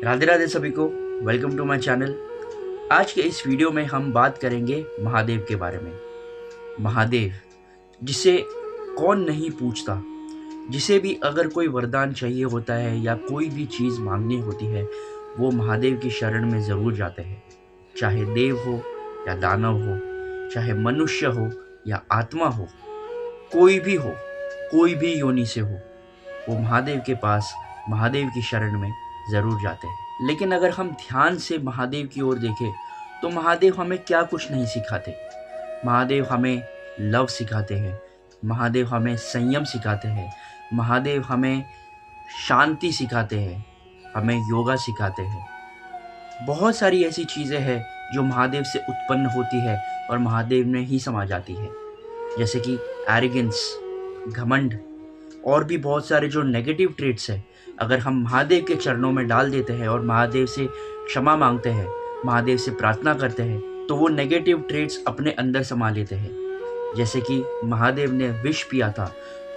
राधे राधे सभी को। Welcome to my channel. आज के इस वीडियो में हम बात करेंगे महादेव के बारे में। महादेव, जिसे कौन नहीं पूछता, जिसे भी अगर कोई वरदान चाहिए होता है या कोई भी चीज़ मांगनी होती है, वो महादेव की शरण में ज़रूर जाते हैं। चाहे देव हो या दानव हो, चाहे मनुष्य हो या आत्मा हो, कोई भी हो, कोई भी योनि से हो, वो महादेव के पास, महादेव की शरण में ज़रूर जाते हैं। लेकिन अगर हम ध्यान से महादेव की ओर देखें तो महादेव हमें क्या कुछ नहीं सिखाते। महादेव हमें लव सिखाते हैं, महादेव हमें संयम सिखाते हैं, महादेव हमें शांति सिखाते हैं, हमें योगा सिखाते हैं। बहुत सारी ऐसी चीज़ें हैं जो महादेव से उत्पन्न होती है और महादेव में ही समा जाती है, जैसे कि एरोगेंस, घमंड, और भी बहुत सारे जो नेगेटिव ट्रेट्स हैं। अगर हम महादेव के चरणों में डाल देते हैं और महादेव से क्षमा मांगते हैं, महादेव से प्रार्थना करते हैं, तो वो नेगेटिव ट्रेट्स अपने अंदर समा लेते हैं। जैसे कि महादेव ने विष पिया था,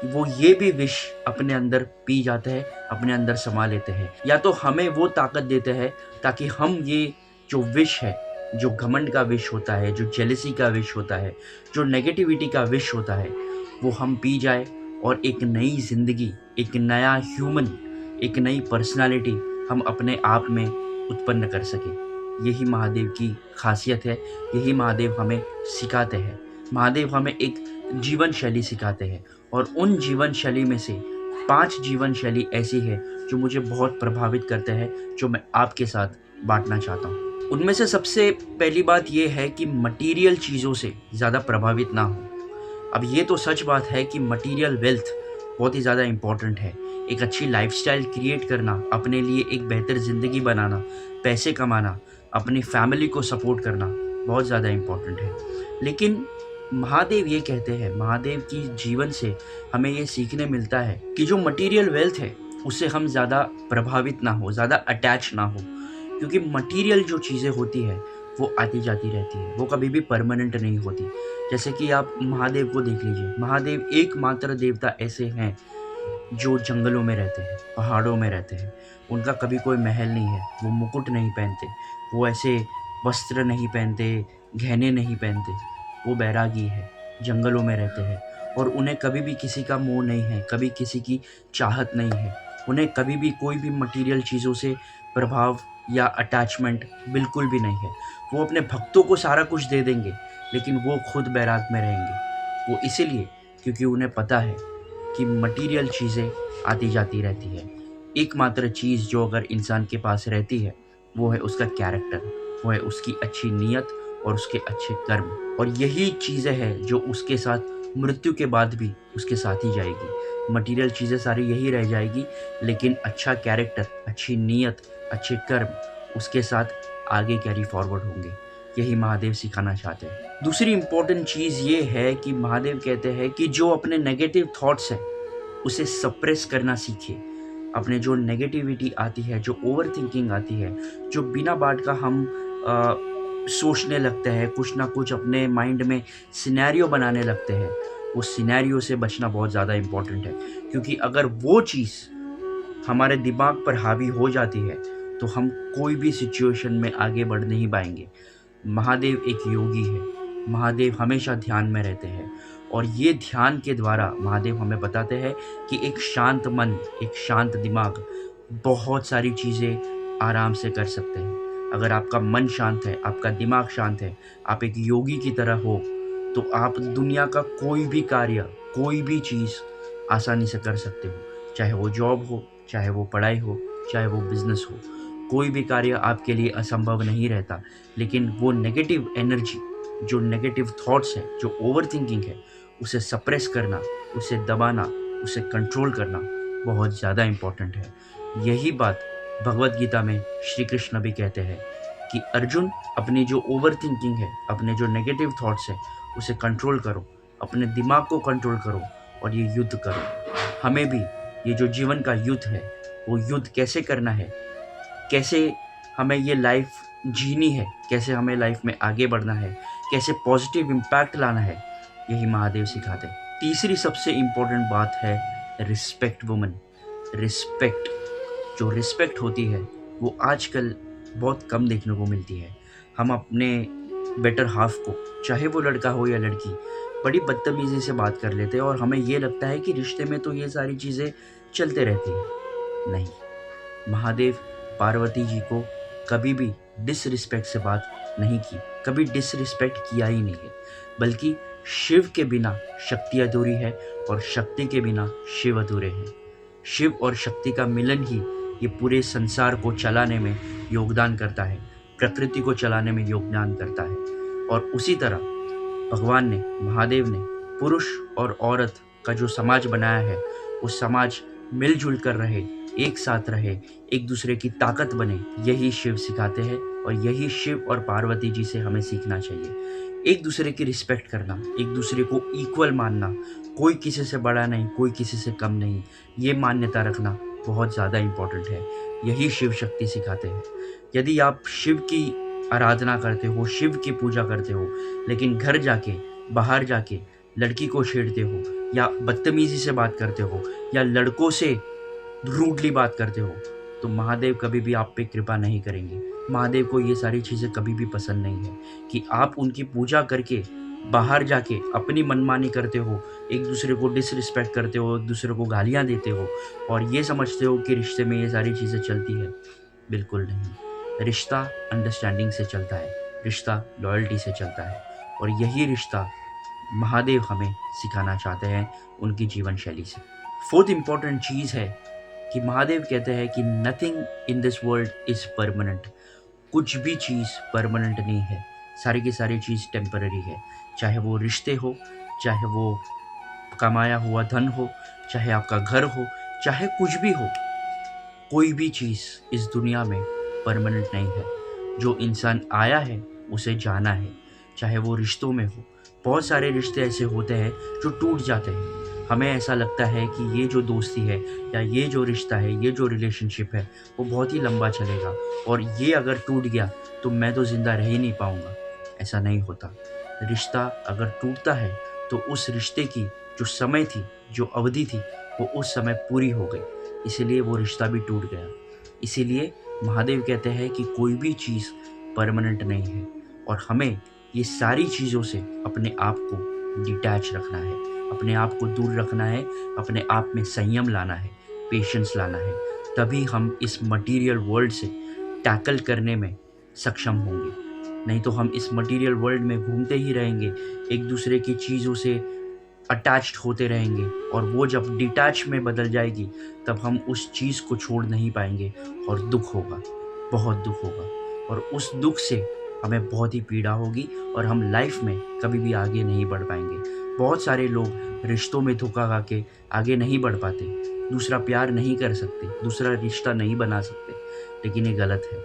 वो ये भी विष अपने अंदर पी जाते हैं, अपने अंदर समा लेते हैं। या तो हमें वो ताकत देते हैं ताकि हम ये जो विष है, जो घमंड का विष होता है, जो जेलसी का विष होता है, जो नेगेटिविटी का विष होता है, वो हम पी जाए और एक नई ज़िंदगी, एक नया ह्यूमन, एक नई पर्सनालिटी हम अपने आप में उत्पन्न कर सकें। यही महादेव की खासियत है, यही महादेव हमें सिखाते हैं। महादेव हमें एक जीवन शैली सिखाते हैं और उन जीवन शैली में से 5 जीवन शैली ऐसी है जो मुझे बहुत प्रभावित करते हैं, जो मैं आपके साथ बांटना चाहता हूँ। उनमें से सबसे पहली बात ये है कि मटीरियल चीज़ों से ज़्यादा प्रभावित ना हो। अब ये तो सच बात है कि मटेरियल वेल्थ बहुत ही ज़्यादा इम्पॉर्टेंट है। एक अच्छी लाइफस्टाइल क्रिएट करना, अपने लिए एक बेहतर ज़िंदगी बनाना, पैसे कमाना, अपनी फैमिली को सपोर्ट करना बहुत ज़्यादा इम्पॉर्टेंट है। लेकिन महादेव ये कहते हैं, महादेव की जीवन से हमें ये सीखने मिलता है कि जो मटेरियल वेल्थ है उससे हम ज़्यादा प्रभावित ना हो, ज़्यादा अटैच ना हो, क्योंकि मटेरियल जो चीज़ें होती है वो आती जाती रहती है, वो कभी भी परमानेंट नहीं होती। जैसे कि आप महादेव को देख लीजिए। महादेव एकमात्र देवता ऐसे हैं जो जंगलों में रहते हैं, पहाड़ों में रहते हैं। उनका कभी कोई महल नहीं है, वो मुकुट नहीं पहनते, वो ऐसे वस्त्र नहीं पहनते, गहने नहीं पहनते। वो बैरागी है, जंगलों में रहते हैं और उन्हें कभी भी किसी का मोह नहीं है, कभी किसी की चाहत नहीं है। उन्हें कभी भी कोई भी मटेरियल चीज़ों से प्रभाव या अटैचमेंट बिल्कुल भी नहीं है। वो अपने भक्तों को सारा कुछ दे देंगे, लेकिन वो खुद बैराग में रहेंगे। वो इसीलिए क्योंकि उन्हें पता है कि मटेरियल चीज़ें आती जाती रहती है। एकमात्र चीज़ जो अगर इंसान के पास रहती है वो है उसका कैरेक्टर, वो है उसकी अच्छी नीयत और उसके अच्छे कर्म। और यही चीज़ें हैं जो उसके साथ मृत्यु के बाद भी उसके साथ ही जाएगी। मटेरियल चीज़ें सारी यही रह जाएगी, लेकिन अच्छा कैरेक्टर, अच्छी नीयत, अच्छे कर्म उसके साथ आगे कैरी फॉरवर्ड होंगे। यही महादेव सिखाना चाहते हैं। दूसरी इम्पोर्टेंट चीज़ ये है कि महादेव कहते हैं कि जो अपने नेगेटिव थॉट्स हैं उसे सप्रेस करना सीखे। अपने जो नेगेटिविटी आती है, जो ओवर थिंकिंग आती है, जो बिना बात का हम सोचने लगते हैं, कुछ ना कुछ अपने माइंड में सिनेरियो बनाने लगते हैं, वो सिनेरियो से बचना बहुत ज़्यादा इम्पोर्टेंट है। क्योंकि अगर वो चीज़ हमारे दिमाग पर हावी हो जाती है तो हम कोई भी सिचुएशन में आगे बढ़ नहीं पाएंगे। महादेव एक योगी है, महादेव हमेशा ध्यान में रहते हैं और ये ध्यान के द्वारा महादेव हमें बताते हैं कि एक शांत मन, एक शांत दिमाग बहुत सारी चीज़ें आराम से कर सकते हैं। अगर आपका मन शांत है, आपका दिमाग शांत है, आप एक योगी की तरह हो, तो आप दुनिया का कोई भी कार्य, कोई भी चीज़ आसानी से कर सकते हो। चाहे वो जॉब हो, चाहे वो पढ़ाई हो, चाहे वो बिजनेस हो, कोई भी कार्य आपके लिए असंभव नहीं रहता। लेकिन वो नेगेटिव एनर्जी, जो नेगेटिव थॉट्स हैं, जो ओवर थिंकिंग है, उसे सप्रेस करना, उसे दबाना, उसे कंट्रोल करना बहुत ज़्यादा इम्पोर्टेंट है। यही बात भगवत गीता में श्री कृष्ण भी कहते हैं कि अर्जुन, अपनी जो ओवर थिंकिंग है, अपने जो नेगेटिव थॉट्स हैं, उसे कंट्रोल करो, अपने दिमाग को कंट्रोल करो और ये युद्ध करो। हमें भी ये जो जीवन का युद्ध है, वो युद्ध कैसे करना है, कैसे हमें ये लाइफ जीनी है, कैसे हमें लाइफ में आगे बढ़ना है, कैसे पॉजिटिव इम्पैक्ट लाना है, यही महादेव सिखाते हैं। तीसरी सबसे इम्पोर्टेंट बात है रिस्पेक्ट वुमन। रिस्पेक्ट, जो रिस्पेक्ट होती है वो आजकल बहुत कम देखने को मिलती है। हम अपने बेटर हाफ को, चाहे वो लड़का हो या लड़की, बड़ी बदतमीज़ी से बात कर लेते हैं और हमें ये लगता है कि रिश्ते में तो ये सारी चीज़ें चलते रहती हैं। नहीं, महादेव पार्वती जी को कभी भी डिसरिस्पेक्ट से बात नहीं की, कभी डिसरिस्पेक्ट किया ही नहीं है। बल्कि शिव के बिना शक्ति अधूरी है और शक्ति के बिना शिव अधूरे हैं। शिव और शक्ति का मिलन ही ये पूरे संसार को चलाने में योगदान करता है, प्रकृति को चलाने में योगदान करता है। और उसी तरह भगवान ने, महादेव ने पुरुष और औरत का जो समाज बनाया है, वो समाज मिलजुल कर रहे, एक साथ रहे, एक दूसरे की ताकत बने, यही शिव सिखाते हैं और यही शिव और पार्वती जी से हमें सीखना चाहिए। एक दूसरे की रिस्पेक्ट करना, एक दूसरे को इक्वल मानना, कोई किसी से बड़ा नहीं, कोई किसी से कम नहीं, ये मान्यता रखना बहुत ज़्यादा इम्पोर्टेंट है। यही शिव शक्ति सिखाते हैं। यदि आप शिव की आराधना करते हो, शिव की पूजा करते हो, लेकिन घर जाके, बाहर जाके लड़की को छेड़ते हो या बदतमीज़ी से बात करते हो या लड़कों से रूडली बात करते हो, तो महादेव कभी भी आप पे कृपा नहीं करेंगे। महादेव को ये सारी चीज़ें कभी भी पसंद नहीं है कि आप उनकी पूजा करके बाहर जाके अपनी मनमानी करते हो, एक दूसरे को डिसरिस्पेक्ट करते हो, एक दूसरे को गालियाँ देते हो और ये समझते हो कि रिश्ते में ये सारी चीज़ें चलती है। बिल्कुल नहीं। रिश्ता अंडरस्टैंडिंग से चलता है, रिश्ता लॉयल्टी से चलता है और यही रिश्ता महादेव हमें सिखाना चाहते हैं उनकी जीवन शैली से। फोर्थ इम्पॉर्टेंट चीज़ है कि महादेव कहते हैं कि nothing in this world is permanent. कुछ भी चीज़ परमानेंट नहीं है, सारी की सारी चीज़ टेम्पररी है। चाहे वो रिश्ते हो, चाहे वो कमाया हुआ धन हो, चाहे आपका घर हो, चाहे कुछ भी हो, कोई भी चीज़ इस दुनिया में परमानेंट नहीं है। जो इंसान आया है उसे जाना है, चाहे वो रिश्तों में हो। बहुत सारे रिश्ते ऐसे होते हैं जो टूट जाते हैं। हमें ऐसा लगता है कि ये जो दोस्ती है या ये जो रिश्ता है, ये जो रिलेशनशिप है, वो बहुत ही लंबा चलेगा और ये अगर टूट गया तो मैं तो ज़िंदा रह ही नहीं पाऊँगा। ऐसा नहीं होता। रिश्ता अगर टूटता है तो उस रिश्ते की जो समय थी, जो अवधि थी, वो उस समय पूरी हो गई, इसीलिए वो रिश्ता भी टूट गया। इसीलिए महादेव कहते हैं कि कोई भी चीज़ परमानेंट नहीं है और हमें ये सारी चीज़ों से अपने आप को डिटैच रखना है, अपने आप को दूर रखना है, अपने आप में संयम लाना है, पेशेंस लाना है। तभी हम इस मटेरियल वर्ल्ड से टैकल करने में सक्षम होंगे। नहीं तो हम इस मटेरियल वर्ल्ड में घूमते ही रहेंगे, एक दूसरे की चीज़ों से अटैच्ड होते रहेंगे और वो जब डिटैच में बदल जाएगी तब हम उस चीज़ को छोड़ नहीं पाएंगे और दुख होगा, बहुत दुख होगा और उस दुख से हमें बहुत ही पीड़ा होगी और हम लाइफ में कभी भी आगे नहीं बढ़ पाएंगे। बहुत सारे लोग रिश्तों में धोखा खा के आगे नहीं बढ़ पाते, दूसरा प्यार नहीं कर सकते, दूसरा रिश्ता नहीं बना सकते, लेकिन ये गलत है।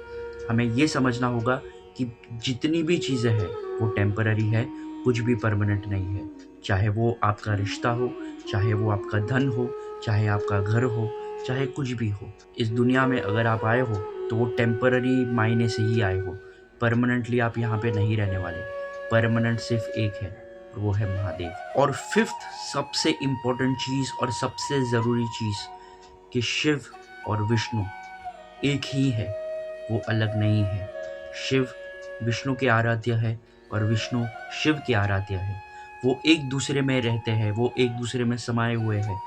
हमें ये समझना होगा कि जितनी भी चीज़ें हैं वो टेम्पररी है, कुछ भी परमानेंट नहीं है। चाहे वो आपका रिश्ता हो, चाहे वो आपका धन हो, चाहे आपका घर हो, चाहे कुछ भी हो। इस दुनिया में अगर आप आए हो तो वो टेम्पररी मायने से ही आए हो, परमानेंटली आप यहाँ पे नहीं रहने वाले। परमानेंट सिर्फ एक है, वो है महादेव। और फिफ्थ सबसे इम्पोर्टेंट चीज़ और सबसे ज़रूरी चीज़ कि शिव और विष्णु एक ही है, वो अलग नहीं है। शिव विष्णु के आराध्य है और विष्णु शिव के आराध्य है। वो एक दूसरे में रहते हैं, वो एक दूसरे में समाये हुए हैं।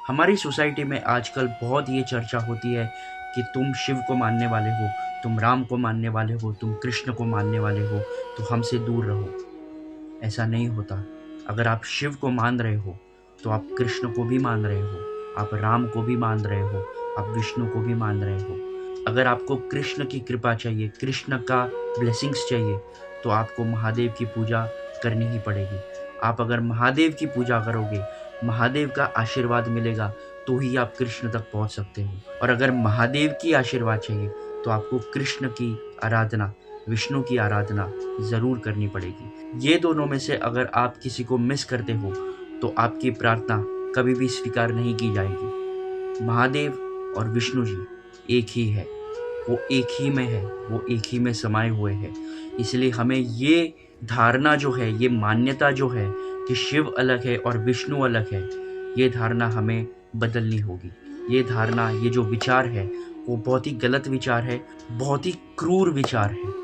हमारी सोसाइटी में आजकल बहुत ये चर्चा होती है कि तुम शिव को मानने वाले हो, तुम राम को मानने वाले हो, तुम कृष्ण को मानने वाले हो, तो हमसे दूर रहो। ऐसा नहीं होता। अगर आप शिव को मान रहे हो तो आप कृष्ण को भी मान रहे हो, आप राम को भी मान रहे हो, आप विष्णु को भी मान रहे हो। अगर आपको कृष्ण की कृपा चाहिए, कृष्ण का ब्लेसिंग्स चाहिए, तो आपको महादेव की पूजा करनी ही पड़ेगी। आप अगर महादेव की पूजा करोगे, महादेव का आशीर्वाद मिलेगा, तो ही आप कृष्ण तक पहुंच सकते हो। और अगर महादेव की आशीर्वाद चाहिए तो आपको कृष्ण की आराधना, विष्णु की आराधना ज़रूर करनी पड़ेगी। ये दोनों में से अगर आप किसी को मिस करते हो तो आपकी प्रार्थना कभी भी स्वीकार नहीं की जाएगी। महादेव और विष्णु जी एक ही है, वो एक ही में है, वो एक ही में समाये हुए हैं। इसलिए हमें ये धारणा जो है, ये मान्यता जो है कि शिव अलग है और विष्णु अलग है, ये धारणा हमें बदलनी होगी। ये धारणा, ये जो विचार है वो बहुत ही गलत विचार है, बहुत ही क्रूर विचार है।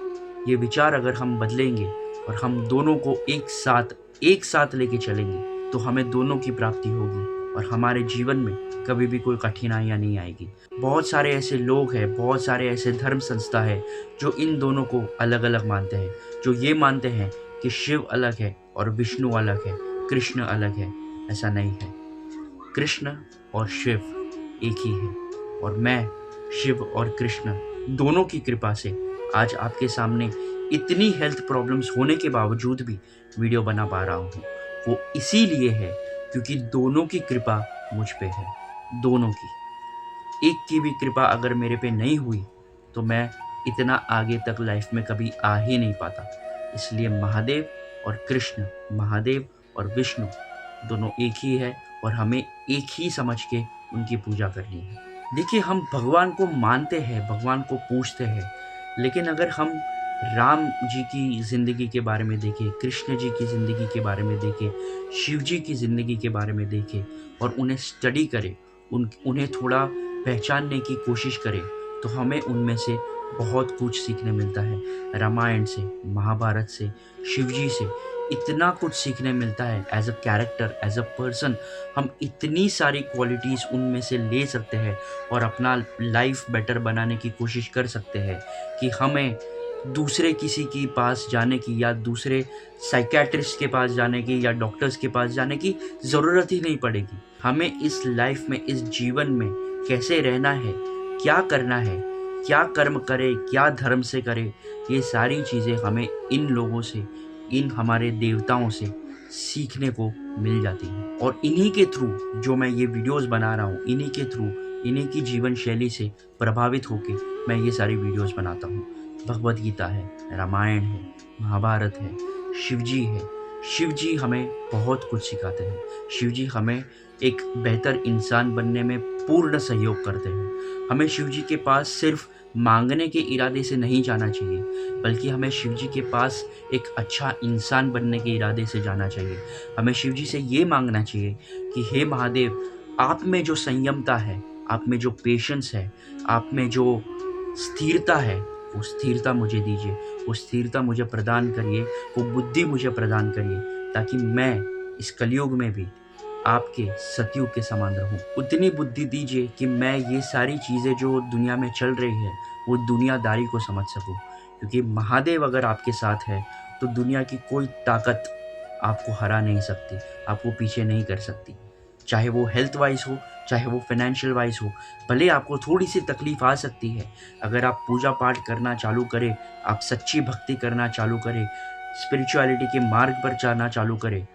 ये विचार अगर हम बदलेंगे और हम दोनों को एक साथ लेके चलेंगे तो हमें दोनों की प्राप्ति होगी और हमारे जीवन में कभी भी कोई कठिनाइयाँ नहीं आएगी। बहुत सारे ऐसे लोग हैं, बहुत सारे ऐसे धर्म संस्था है जो इन दोनों को अलग अलग मानते हैं, जो ये मानते हैं कि शिव अलग है और विष्णु अलग है, कृष्ण अलग है। ऐसा नहीं है। कृष्ण और शिव एक ही है और मैं शिव और कृष्ण दोनों की कृपा से आज आपके सामने इतनी हेल्थ प्रॉब्लम्स होने के बावजूद भी वीडियो बना पा रहा हूँ। वो इसीलिए है क्योंकि दोनों की कृपा मुझ पे है, दोनों की। एक की भी कृपा अगर मेरे पे नहीं हुई तो मैं इतना आगे तक लाइफ में कभी आ ही नहीं पाता। इसलिए महादेव और कृष्ण, महादेव और विष्णु दोनों एक ही है और हमें एक ही समझ के उनकी पूजा करनी है। देखिए, हम भगवान को मानते हैं, भगवान को पूजते हैं, लेकिन अगर हम राम जी की ज़िंदगी के बारे में देखें, कृष्ण जी की ज़िंदगी के बारे में देखें, शिव जी की ज़िंदगी के बारे में देखें और उन्हें स्टडी करें, उन्हें थोड़ा पहचानने की कोशिश करें तो हमें उनमें से बहुत कुछ सीखने मिलता है। रामायण से, महाभारत से, शिव जी से इतना कुछ सीखने मिलता है। As a character, as a person हम इतनी सारी क्वालिटीज़ उनमें से ले सकते हैं और अपना लाइफ बेटर बनाने की कोशिश कर सकते हैं कि हमें दूसरे किसी के पास जाने की या दूसरे साइकियाट्रिस्ट के पास जाने की या डॉक्टर्स के पास जाने की ज़रूरत ही नहीं पड़ेगी। हमें इस लाइफ में, इस जीवन में कैसे रहना है, क्या करना है, क्या कर्म करे, क्या धर्म से करे, ये सारी चीज़ें हमें इन लोगों से, इन हमारे देवताओं से सीखने को मिल जाती हैं। और इन्हीं के थ्रू जो मैं ये वीडियोस बना रहा हूँ, इन्हीं के थ्रू, इन्हीं की जीवन शैली से प्रभावित होकर मैं ये सारी वीडियोस बनाता हूँ। भगवद गीता है, रामायण है, महाभारत है, शिव जी है। शिव जी हमें बहुत कुछ सिखाते हैं। शिव जी हमें एक बेहतर इंसान बनने में पूर्ण सहयोग करते हैं। हमें शिव जी के पास सिर्फ मांगने के इरादे से नहीं जाना चाहिए, बल्कि हमें शिव जी के पास एक अच्छा इंसान बनने के इरादे से जाना चाहिए। हमें शिव जी से ये मांगना चाहिए कि हे महादेव, आप में जो संयमता है, आप में जो पेशेंस है, आप में जो स्थिरता है, वो स्थिरता मुझे दीजिए, वो स्थिरता मुझे प्रदान करिए, वो बुद्धि मुझे प्रदान करिए, ताकि मैं इस कलयुग में भी आपके सतयुग के समान रहूं। उतनी बुद्धि दीजिए कि मैं ये सारी चीज़ें जो दुनिया में चल रही है वो दुनियादारी को समझ सकूं, क्योंकि महादेव अगर आपके साथ है तो दुनिया की कोई ताकत आपको हरा नहीं सकती, आपको पीछे नहीं कर सकती। चाहे वो हेल्थ वाइज हो, चाहे वो फाइनेंशियल वाइज हो, भले आपको थोड़ी सी तकलीफ आ सकती है। अगर आप पूजा पाठ करना चालू करें, आप सच्ची भक्ति करना चालू करें, स्पिरिचुअलिटी के मार्ग पर जाना चालू करें,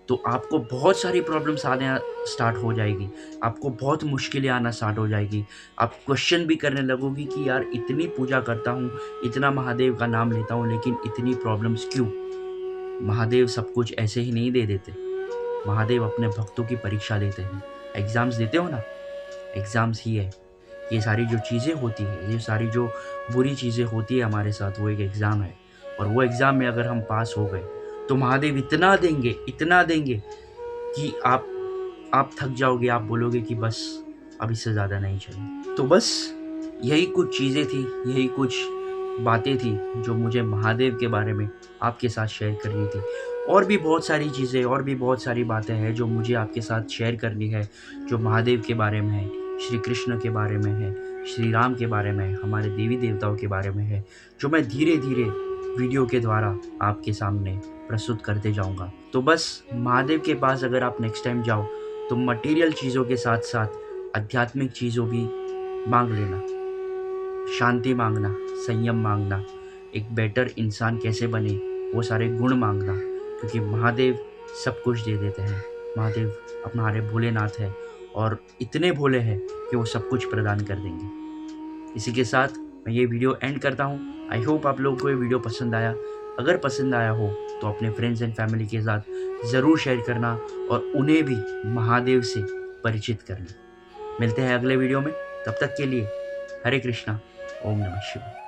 तो आपको बहुत सारी प्रॉब्लम्स आने स्टार्ट हो जाएगी, आपको बहुत मुश्किलें आना स्टार्ट हो जाएगी। आप क्वेश्चन भी करने लगोगी कि यार इतनी पूजा करता हूँ, इतना महादेव का नाम लेता हूँ, लेकिन इतनी प्रॉब्लम्स क्यों? महादेव सब कुछ ऐसे ही नहीं दे देते। महादेव अपने भक्तों की परीक्षा लेते हैं। एग्ज़ाम्स देते हो ना, एग्ज़ाम्स ही है। ये सारी जो चीज़ें होती है, ये सारी जो बुरी चीज़ें होती है हमारे साथ, वो एक एग्ज़ाम है। और वो एग्ज़ाम में अगर हम पास हो गए तो महादेव इतना देंगे कि आप थक जाओगे, आप बोलोगे कि बस अब इससे ज़्यादा नहीं चाहिए। तो बस यही कुछ चीज़ें थी, यही कुछ बातें थी जो मुझे महादेव के बारे में आपके साथ शेयर करनी थी। और भी बहुत सारी चीज़ें, और भी बहुत सारी बातें हैं जो मुझे आपके साथ शेयर करनी है, जो महादेव के बारे में है, श्री कृष्ण के बारे में है, श्री राम के बारे में है, हमारे देवी देवताओं के बारे में है, जो मैं धीरे धीरे वीडियो के द्वारा आपके सामने प्रस्तुत करते जाऊंगा। तो बस महादेव के पास अगर आप नेक्स्ट टाइम जाओ तो मटेरियल चीज़ों के साथ साथ आध्यात्मिक चीज़ों भी मांग लेना। शांति मांगना, संयम मांगना, एक बेटर इंसान कैसे बने वो सारे गुण मांगना, क्योंकि महादेव सब कुछ दे देते हैं। महादेव हमारे भोलेनाथ है और इतने भोले हैं कि वो सब कुछ प्रदान कर देंगे। इसी के साथ मैं ये वीडियो एंड करता हूँ। आई होप आप लोगों को ये वीडियो पसंद आया। अगर पसंद आया हो तो अपने फ्रेंड्स एंड फैमिली के साथ ज़रूर शेयर करना और उन्हें भी महादेव से परिचित करना। मिलते हैं अगले वीडियो में, तब तक के लिए हरे कृष्णा, ओम नमः शिवाय।